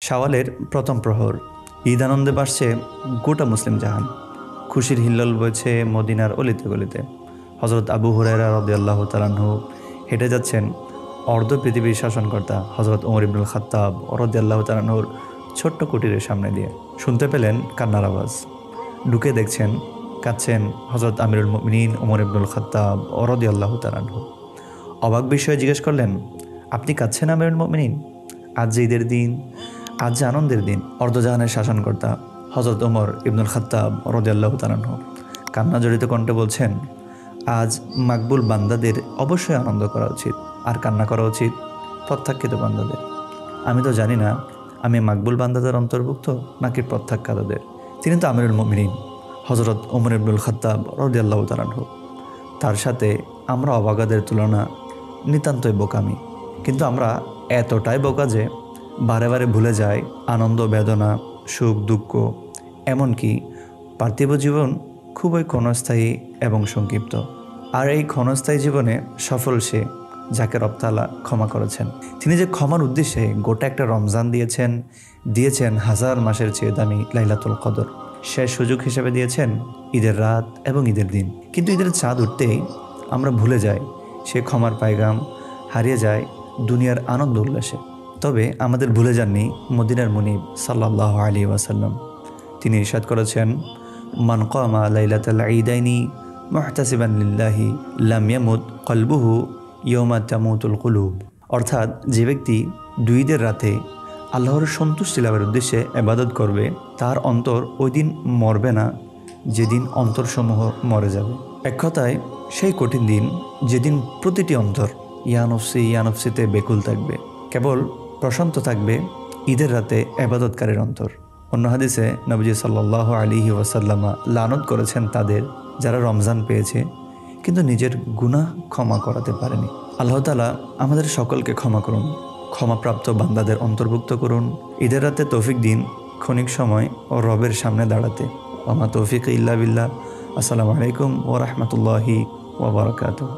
শাওয়ালের প্রথম প্রহর, ঈদ আনন্দে বাসছে গোটা মুসলিম জাহান। খুশির হিল্লোল বইছে মদিনার অলিতে গলিতে। হজরত আবু হুরায়রা রাদিয়াল্লাহু তাআলা আনহু হেঁটে যাচ্ছেন অর্ধ পৃথিবীর শাসনকর্তা হজরত ওমর ইবনুল খাত্তাব রাদিয়াল্লাহু তাআলা আনহুর ছোট্ট কুটিরের সামনে দিয়ে। শুনতে পেলেন কান্নার আওয়াজ। ঢুকে দেখছেন কাঁদছেন হজরত আমিরুল মুমিনিন ওমর ইবনুল খাত্তাব রাদিয়াল্লাহু তাআলা আনহু। অবাক বিষয়ে জিজ্ঞেস করলেন, আপনি কাঁদছেন আমিরুল মুমিনিন? আজ যে ঈদের দিন, আজ যে আনন্দের দিন। অর্ধজাহানের শাসনকর্তা হজরত ওমর ইবনুল খাত্তাব রাদিয়াল্লাহু তাআলা আনহু কান্না জড়িত কণ্ঠে বলছেন, আজ মাকবুল বান্দাদের অবশ্যই আনন্দ করা উচিত, আর কান্না করা উচিত প্রত্যাখ্যিত বান্দাদের। আমি তো জানি না আমি মাকবুল বান্দাদের অন্তর্ভুক্ত নাকি প্রত্যাখ্যাতদের। তিনি তো আমিরুল মুমিনিন হজরত ওমর ইবনুল খাত্তাব রাদিয়াল্লাহু তাআলা আনহু। তার সাথে আমরা অবাগাদের তুলনা নিতান্তই বোকামি। কিন্তু আমরা এতটাই বোকা যে বারে বারে ভুলে যাই আনন্দ, বেদনা, সুখ, দুঃখ, এমনকি পার্থিব জীবন খুবই ক্ষণস্থায়ী এবং সংক্ষিপ্ত। আর এই ক্ষণস্থায়ী জীবনে সফল সে যাকে রব তাআলা ক্ষমা করেছেন। তিনি যে ক্ষমার উদ্দেশ্যে গোটা একটা রমজান দিয়েছেন হাজার মাসের চেয়ে দামি লাইলাতুল কদর। শেষ সুযোগ হিসেবে দিয়েছেন ঈদের রাত এবং ঈদের দিন। কিন্তু ঈদের চাঁদ উঠতেই আমরা ভুলে যাই সে ক্ষমার পায়গাম, হারিয়ে যায় দুনিয়ার আনন্দ উল্লাসে। তবে আমাদের ভুলে যাননি মদিনার মুনিব সাল্লাল্লাহু আলাইহি ওয়াসাল্লাম। তিনি ইরশাদ করেছেন, মান কামা লাইলাতাল ঈদাইনি মুহতাসিবান লিল্লাহি লাম ইয়ামুত কলবুহু ইয়াওমা তামুতুল কুলুব। অর্থাৎ যে ব্যক্তি দুই ঈদের রাতে আল্লাহর সন্তুষ্টি লাভের উদ্দেশ্যে ইবাদত করবে, তার অন্তর ওই দিন মরবে না যেদিন অন্তরসমূহ মরে যাবে। এক কথায় সেই কঠিন দিন যেদিন প্রতিটি অন্তর ইয়ানফসিতে বেকুল থাকবে, কেবল প্রশান্ত থাকবে ঈদের রাতে ইবাদতকারীর অন্তর। অন্য হাদিসে নবীজি সাল্লাল্লাহু আলাইহি ওয়াসাল্লাম লানত করেছেন তাদের যারা রমজান পেয়েছে কিন্তু নিজের গুনাহ ক্ষমা করাতে পারেনি। আল্লাহ তাআলা আমাদের সকলকে ক্ষমা করুন, ক্ষমাপ্রাপ্ত বান্দাদের অন্তর্ভুক্ত করুন। ঈদের রাতে তৌফিক দিন ক্ষণিক সময় ও রবের সামনে দাঁড়াতে। ওয়া মা তৌফিক ইল্লা বিল্লাহ। আসসালামু আলাইকুম ওয়া রাহমাতুল্লাহি ওয়া বারাকাতুহু।